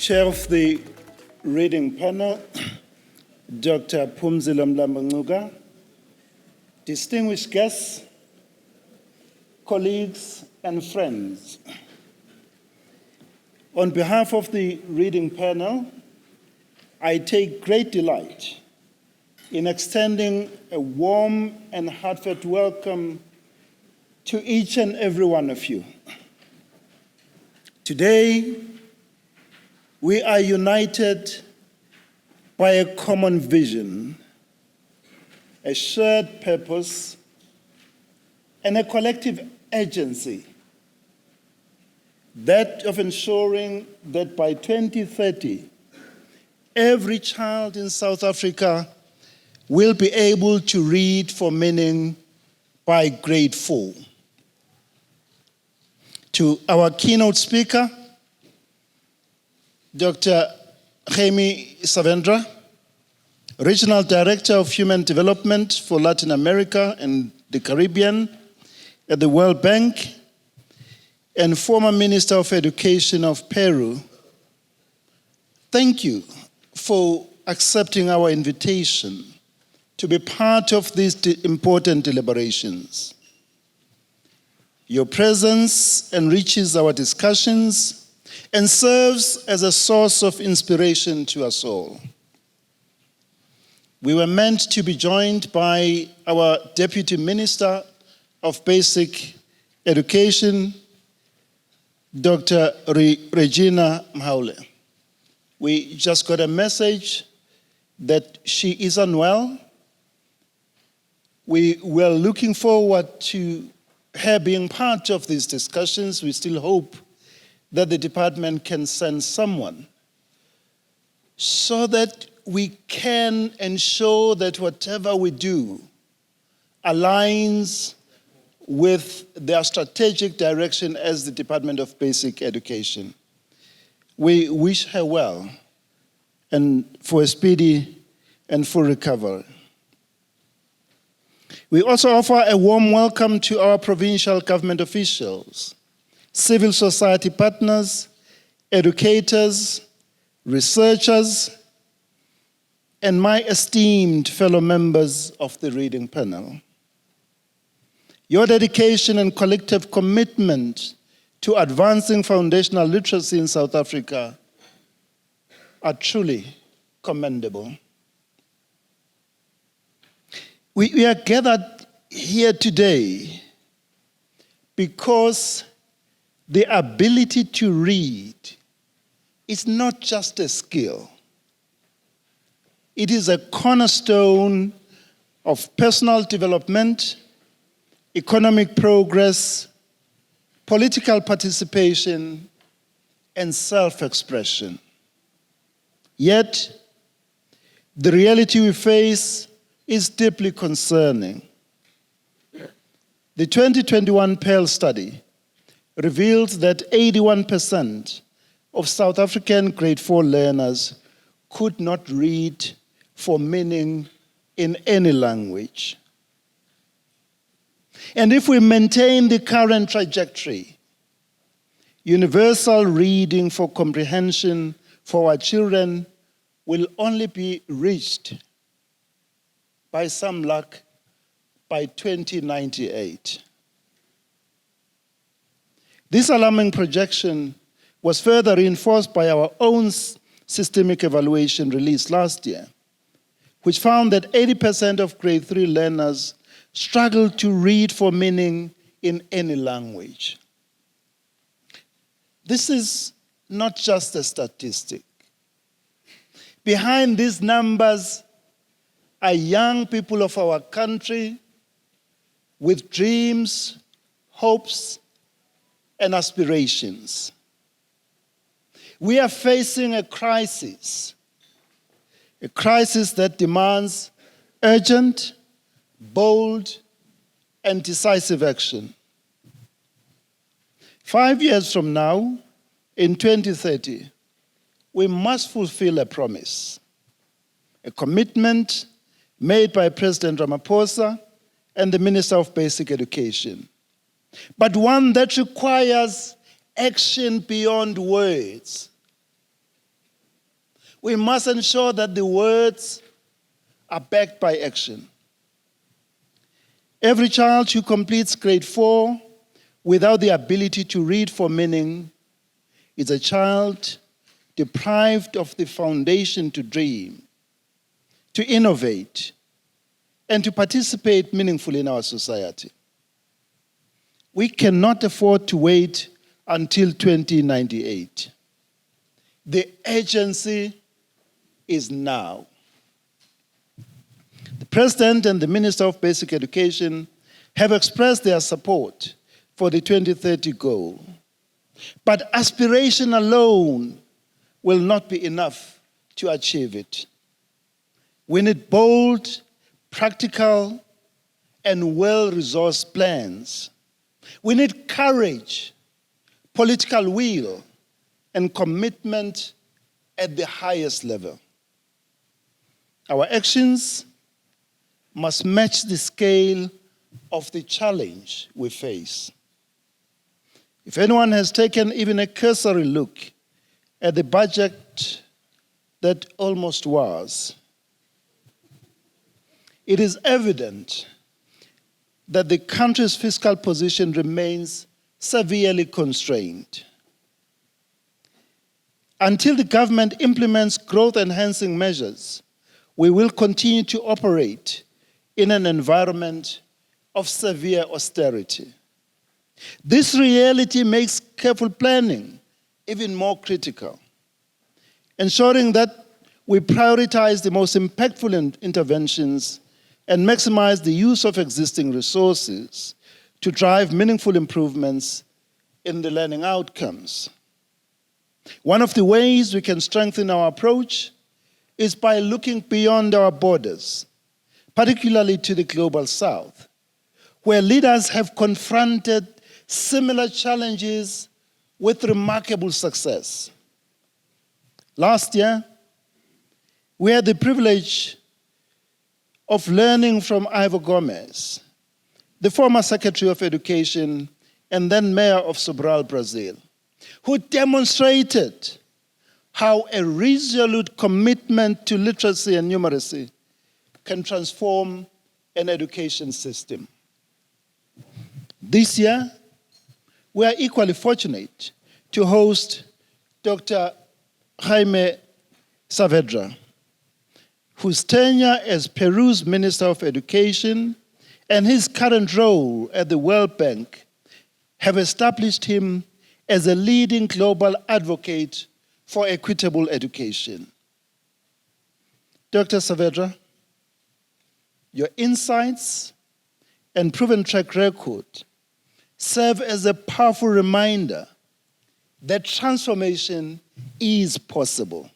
Chair of the reading panel, Dr. Mabizela Mlambo-Ngcuka, distinguished guests, colleagues, and friends. On behalf of the reading panel, I take great delight in extending a warm and heartfelt welcome to each and every one of you. Today, we are united by a common vision, a shared purpose, and a collective agency, that of ensuring that by 2030, every child in South Africa will be able to read for meaning by grade 4. To our keynote speaker, Dr. Jaime Savendra, Regional Director of Human Development for Latin America and the Caribbean at the World Bank, and former Minister of Education of Peru. Thank you for accepting our invitation to be part of these important deliberations. Your presence enriches our discussions and serves as a source of inspiration to us all. We were meant to be joined by our Deputy Minister of Basic Education, Dr. Regina Mhaule. We just got a message that she is unwell. We were looking forward to her being part of these discussions. We still hope that the department can send someone so that we can ensure that whatever we do aligns with their strategic direction as the Department of Basic Education. We wish her well and for a speedy and full recovery. We also offer a warm welcome to our provincial government officials, civil society partners, educators, researchers, and my esteemed fellow members of the reading panel. Your dedication and collective commitment to advancing foundational literacy in South Africa are truly commendable. We are gathered here today because the ability to read is not just a skill. It is a cornerstone of personal development, economic progress, political participation, and self-expression. Yet, the reality we face is deeply concerning. The 2021 Pearl study revealed that 81% of South African grade 4 learners could not read for meaning in any language. And if we maintain the current trajectory, universal reading for comprehension for our children will only be reached by some luck by 2098. This alarming projection was further reinforced by our own systemic evaluation released last year, which found that 80% of grade 3 learners struggled to read for meaning in any language. This is not just a statistic. Behind these numbers are young people of our country with dreams, hopes, and aspirations. We are facing a crisis that demands urgent, bold, and decisive action. 5 years from now, in 2030, we must fulfill a promise, a commitment made by President Ramaphosa and the Minister of Basic Education, but one that requires action beyond words. we must ensure that the words are backed by action. Every child who completes grade 4 without the ability to read for meaning is a child deprived of the foundation to dream, to innovate, and to participate meaningfully in our society. We cannot afford to wait until 2098. The urgency is now. The President and the Minister of Basic Education have expressed their support for the 2030 goal. But aspiration alone will not be enough to achieve it. We need bold, practical, and well-resourced plans. We need courage, political will, and commitment at the highest level. Our actions must match the scale of the challenge we face. If anyone has taken even a cursory look at the budget that almost was, it is evident that the country's fiscal position remains severely constrained. Until the government implements growth-enhancing measures, we will continue to operate in an environment of severe austerity. This reality makes careful planning even more critical, ensuring that we prioritize the most impactful interventions and maximize the use of existing resources to drive meaningful improvements in the learning outcomes. One of the ways we can strengthen our approach is by looking beyond our borders, particularly to the global south, where leaders have confronted similar challenges with remarkable success. Last year, we had the privilege of learning from Ivo Gomes, the former Secretary of Education and then Mayor of Sobral, Brazil, who demonstrated how a resolute commitment to literacy and numeracy can transform an education system. This year, we are equally fortunate to host Dr. Jaime Saavedra, whose tenure as Peru's Minister of Education and his current role at the World Bank have established him as a leading global advocate for equitable education. Dr. Saavedra, your insights and proven track record serve as a powerful reminder that transformation is possible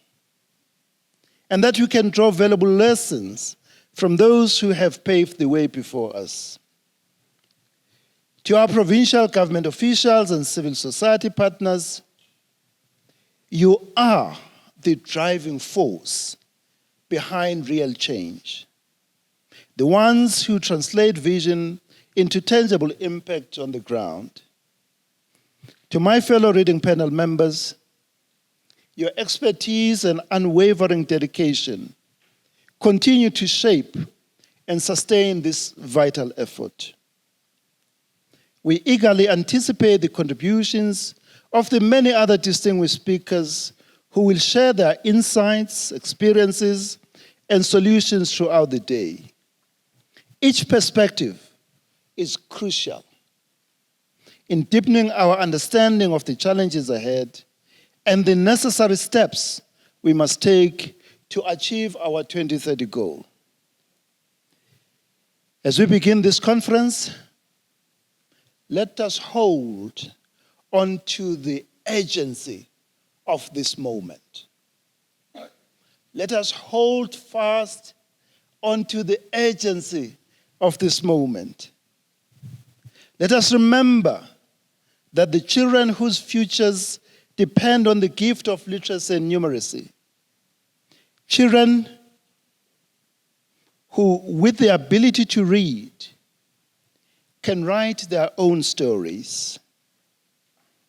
and that we can draw valuable lessons from those who have paved the way before us. To our provincial government officials and civil society partners, you are the driving force behind real change, the ones who translate vision into tangible impact on the ground. To my fellow reading panel members, your expertise and unwavering dedication continue to shape and sustain this vital effort. We eagerly anticipate the contributions of the many other distinguished speakers who will share their insights, experiences, and solutions throughout the day. Each perspective is crucial in deepening our understanding of the challenges ahead and the necessary steps we must take to achieve our 2030 goal. As we begin this conference, let us hold on to the urgency of this moment. Let us hold fast onto the urgency of this moment. Let us remember that the children whose futures depend on the gift of literacy and numeracy, children who, with the ability to read, can write their own stories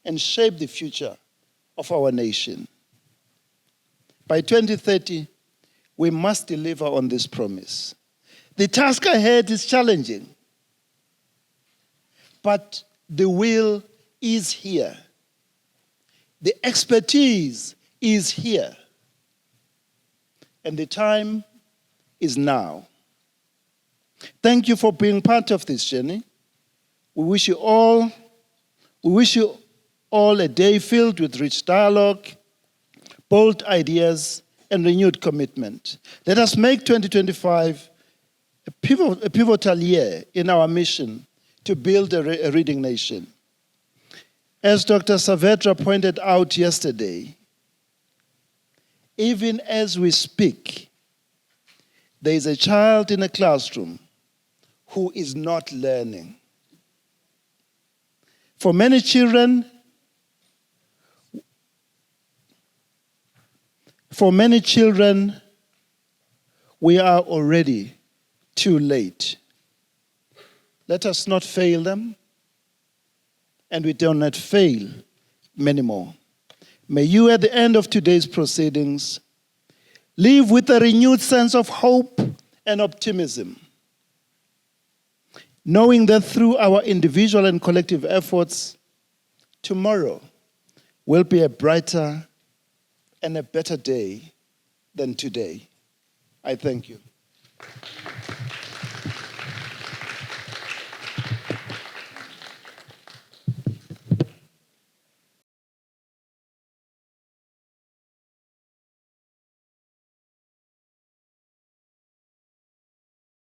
and shape the future of our nation. By 2030, we must deliver on this promise. The task ahead is challenging, but the will is here. The expertise is here. And the time is now. Thank you for being part of this journey. We wish you all a day filled with rich dialogue, bold ideas, and renewed commitment. Let us make 2025 a pivotal year in our mission to build a reading nation. As Dr. Saavedra pointed out yesterday, even as we speak, there is a child in a classroom who is not learning. For many children, we are already too late. Let us not fail them, and we do not fail many more. May you, at the end of today's proceedings, live with a renewed sense of hope and optimism, knowing that through our individual and collective efforts, tomorrow will be a brighter and a better day than today. I thank you.